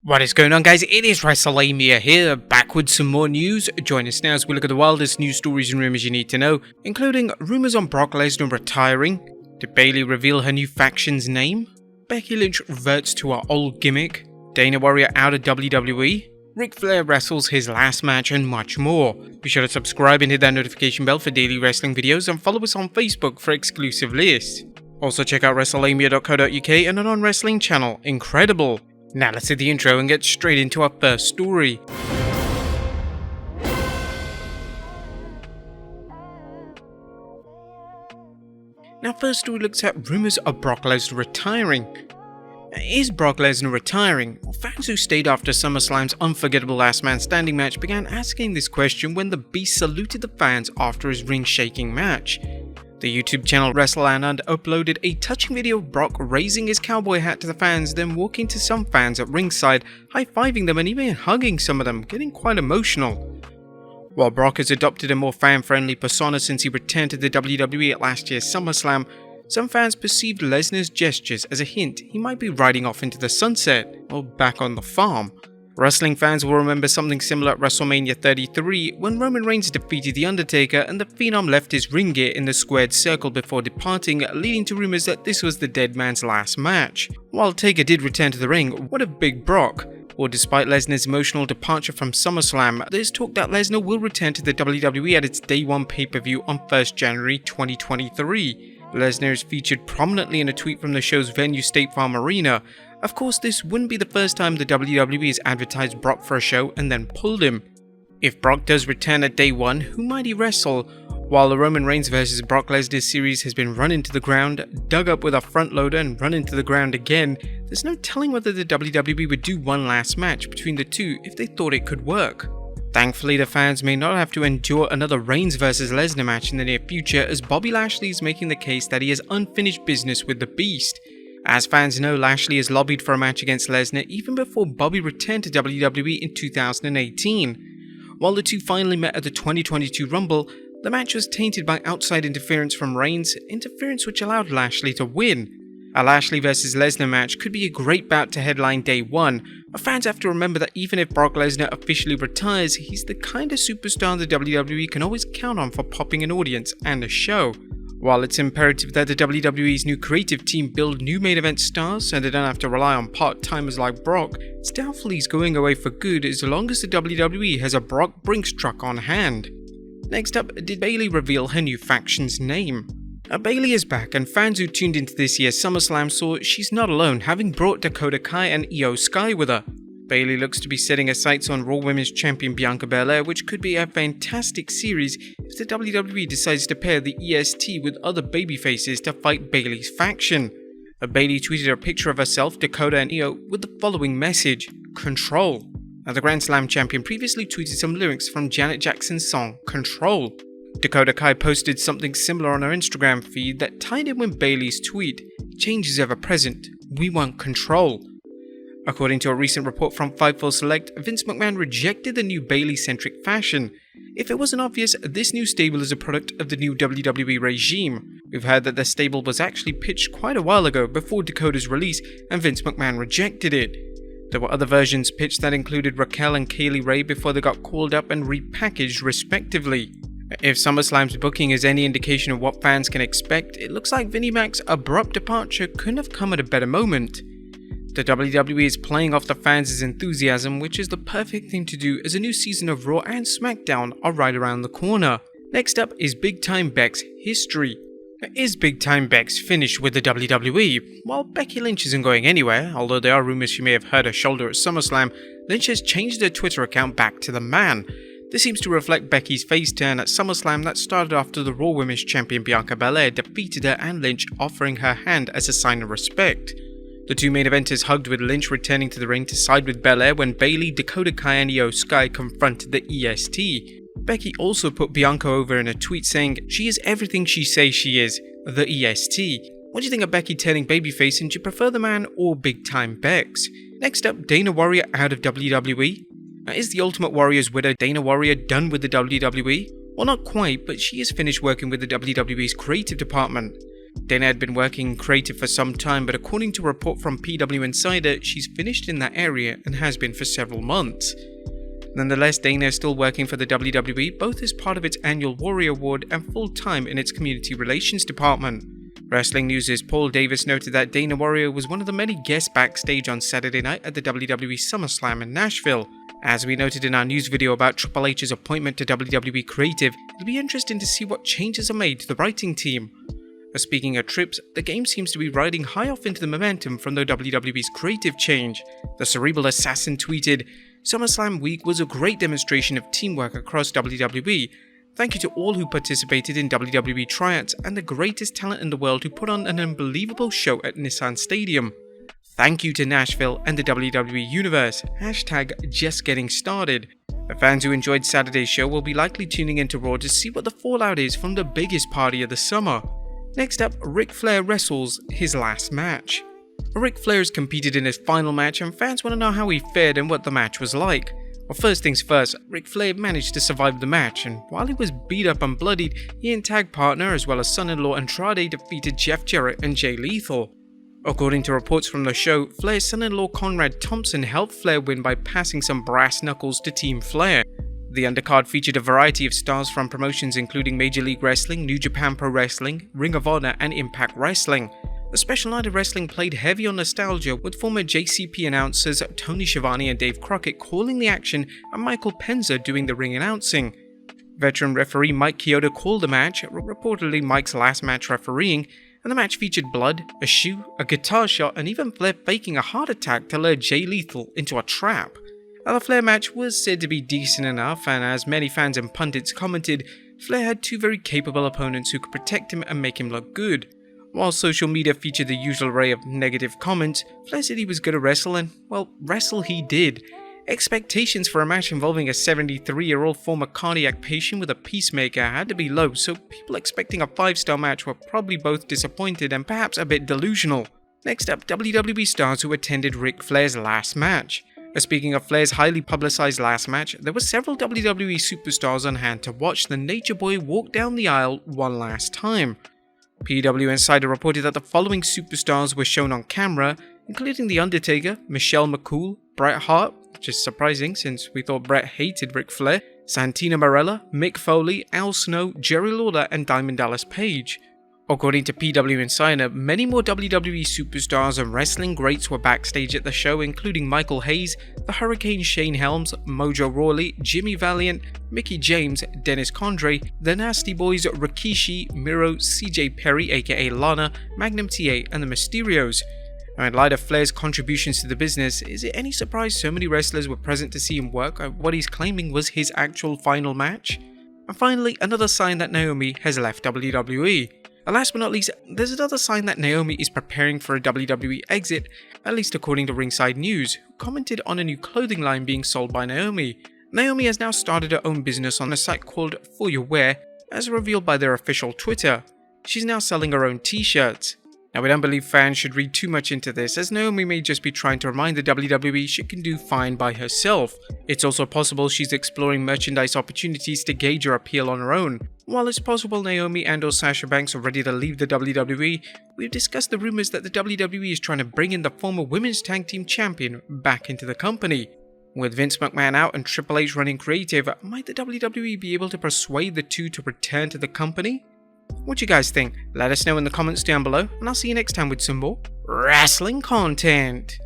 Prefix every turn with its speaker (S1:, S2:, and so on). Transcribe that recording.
S1: What is going on, guys? It is Wrestlelamia here, back with some more news. Join us now as we look at the wildest news stories and rumors you need to know, including rumors on Brock Lesnar retiring, did Bayley reveal her new faction's name, Becky Lynch reverts to her old gimmick, Dana Warrior out of WWE, Ric Flair wrestles his last match, and much more. Be sure to subscribe and hit that notification bell for daily wrestling videos, and follow us on Facebook for exclusive lists. Also check out Wrestlelamia.co.uk and our non-wrestling channel, Incredible. Now let's hit the intro and get straight into our first story. Now first story looks at rumours of Brock Lesnar retiring. Is Brock Lesnar retiring? Fans who stayed after SummerSlam's unforgettable last man standing match began asking this question when the Beast saluted the fans after his ring-shaking match. The YouTube channel Wrestlelamia uploaded a touching video of Brock raising his cowboy hat to the fans, then walking to some fans at ringside, high-fiving them and even hugging some of them, getting quite emotional. While Brock has adopted a more fan-friendly persona since he returned to the WWE at last year's SummerSlam, some fans perceived Lesnar's gestures as a hint he might be riding off into the sunset, or back on the farm. Wrestling fans will remember something similar at WrestleMania 33 when Roman Reigns defeated The Undertaker and the Phenom left his ring gear in the squared circle before departing, leading to rumors that this was the dead man's last match. While Taker did return to the ring, what of Big Brock? Or despite Lesnar's emotional departure from SummerSlam, there's talk that Lesnar will return to the WWE at its Day 1 pay-per-view on 1st January 2023. Lesnar is featured prominently in a tweet from the show's venue State Farm Arena. Of course, this wouldn't be the first time the WWE has advertised Brock for a show and then pulled him. If Brock does return at Day 1, who might he wrestle? While the Roman Reigns vs Brock Lesnar series has been run into the ground, dug up with a front loader and run into the ground again, there's no telling whether the WWE would do one last match between the two if they thought it could work. Thankfully, the fans may not have to endure another Reigns vs Lesnar match in the near future, as Bobby Lashley is making the case that he has unfinished business with the Beast. As fans know, Lashley has lobbied for a match against Lesnar even before Bobby returned to WWE in 2018. While the two finally met at the 2022 Rumble, the match was tainted by outside interference from Reigns, interference which allowed Lashley to win. A Lashley vs Lesnar match could be a great bout to headline Day 1, but fans have to remember that even if Brock Lesnar officially retires, he's the kind of superstar the WWE can always count on for popping an audience and a show. While it's imperative that the WWE's new creative team build new main event stars so they don't have to rely on part-timers like Brock, it's doubtful he's going away for good as long as the WWE has a Brock Brinks truck on hand. Next up, did Bayley reveal her new faction's name? Bayley is back, and fans who tuned into this year's SummerSlam saw she's not alone, having brought Dakota Kai and Io Sky with her. Bayley looks to be setting her sights on Raw Women's Champion Bianca Belair, which could be a fantastic series if the WWE decides to pair the EST with other babyfaces to fight Bayley's faction. Bayley tweeted a picture of herself, Dakota and Io with the following message: Control. Now, the Grand Slam champion previously tweeted some lyrics from Janet Jackson's song Control. Dakota Kai posted something similar on her Instagram feed that tied in with Bayley's tweet: "Change is ever present. We want control." According to a recent report from Fightful Select, Vince McMahon rejected the new Bayley-centric fashion. If it wasn't obvious, this new stable is a product of the new WWE regime. We've heard that the stable was actually pitched quite a while ago before Dakota's release, and Vince McMahon rejected it. There were other versions pitched that included Raquel and Kaylee Ray before they got called up and repackaged respectively. If SummerSlam's booking is any indication of what fans can expect, it looks like Vinnie Mac's abrupt departure couldn't have come at a better moment. The WWE is playing off the fans' enthusiasm, which is the perfect thing to do as a new season of Raw and SmackDown are right around the corner. Next up is Big Time Becks history. Is Big Time Becks finished with the WWE? While Becky Lynch isn't going anywhere, although there are rumors she may have hurt her shoulder at SummerSlam, Lynch has changed her Twitter account back to the man. This seems to reflect Becky's face turn at SummerSlam that started after the Raw Women's Champion Bianca Belair defeated her and Lynch offering her hand as a sign of respect. The two main eventers hugged, with Lynch returning to the ring to side with Belair when Bayley, Dakota Kai and Io Sky confronted the EST. Becky also put Bianca over in a tweet saying, "She is everything she says she is, the EST." What do you think of Becky turning babyface, and do you prefer the man or Big Time Becks? Next up, Dana Warrior out of WWE. Is the Ultimate Warrior's widow Dana Warrior done with the WWE? Well, not quite, but she is finished working with the WWE's creative department. Dana had been working creative for some time, but according to a report from PW Insider, she's finished in that area and has been for several months. Nonetheless, Dana is still working for the WWE, both as part of its annual Warrior Award and full-time in its community relations department. Wrestling News' Paul Davis noted that Dana Warrior was one of the many guests backstage on Saturday night at the WWE SummerSlam in Nashville. As we noted in our news video about Triple H's appointment to WWE Creative, it'll be interesting to see what changes are made to the writing team. Speaking of trips, the game seems to be riding high off into the momentum from the WWE's creative change. The Cerebral Assassin tweeted, "SummerSlam week was a great demonstration of teamwork across WWE. Thank you to all who participated in WWE tryouts and the greatest talent in the world who put on an unbelievable show at Nissan Stadium. Thank you to Nashville and the WWE Universe. #JustGettingStarted. The fans who enjoyed Saturday's show will be likely tuning into Raw to see what the fallout is from the biggest party of the summer." Next up, Ric Flair wrestles his last match. Ric Flair has competed in his final match and fans want to know how he fared and what the match was like. Well, first things first, Ric Flair managed to survive the match, and while he was beat up and bloodied, he and tag partner as well as son-in-law Andrade defeated Jeff Jarrett and Jay Lethal. According to reports from the show, Flair's son-in-law Conrad Thompson helped Flair win by passing some brass knuckles to Team Flair. The undercard featured a variety of stars from promotions including Major League Wrestling, New Japan Pro Wrestling, Ring of Honor, and Impact Wrestling. The special night of wrestling played heavy on nostalgia, with former JCP announcers Tony Schiavone and Dave Crockett calling the action and Michael Penza doing the ring announcing. Veteran referee Mike Chioda called the match, reportedly Mike's last match refereeing, and the match featured blood, a shoe, a guitar shot, and even Flair faking a heart attack to lure Jay Lethal into a trap. Now, the Flair match was said to be decent enough, and as many fans and pundits commented, Flair had two very capable opponents who could protect him and make him look good. While social media featured the usual array of negative comments, Flair said he was good at wrestle and, well, wrestle he did. Expectations for a match involving a 73-year-old former cardiac patient with a peacemaker had to be low, so people expecting a 5-star match were probably both disappointed and perhaps a bit delusional. Next up, WWE stars who attended Ric Flair's last match. Speaking of Flair's highly publicized last match, there were several WWE superstars on hand to watch the Nature Boy walk down the aisle one last time. PW Insider reported that the following superstars were shown on camera, including The Undertaker, Michelle McCool, Bret Hart, which is surprising since we thought Bret hated Ric Flair, Santino Marella, Mick Foley, Al Snow, Jerry Lawler, and Diamond Dallas Page. According to PW Insider, many more WWE superstars and wrestling greats were backstage at the show, including Michael Hayes, the Hurricane Shane Helms, Mojo Rawley, Jimmy Valiant, Mickie James, Dennis Condrey, The Nasty Boys, Rikishi, Miro, CJ Perry aka Lana, Magnum TA, and the Mysterios. Now, in light of Flair's contributions to the business, is it any surprise so many wrestlers were present to see him work at what he's claiming was his actual final match? And finally, another sign that Naomi has left WWE. And last but not least, there's another sign that Naomi is preparing for a WWE exit, at least according to Ringside News, who commented on a new clothing line being sold by Naomi. Naomi has now started her own business on a site called For Your Wear, as revealed by their official Twitter. She's now selling her own t-shirts. Now, we don't believe fans should read too much into this, as Naomi may just be trying to remind the WWE she can do fine by herself. It's also possible she's exploring merchandise opportunities to gauge her appeal on her own. While it's possible Naomi and/or Sasha Banks are ready to leave the WWE, we've discussed the rumors that the WWE is trying to bring in the former Women's Tag Team Champion back into the company. With Vince McMahon out and Triple H running creative, might the WWE be able to persuade the two to return to the company? What you guys think? Let us know in the comments down below, and I'll see you next time with some more wrestling content.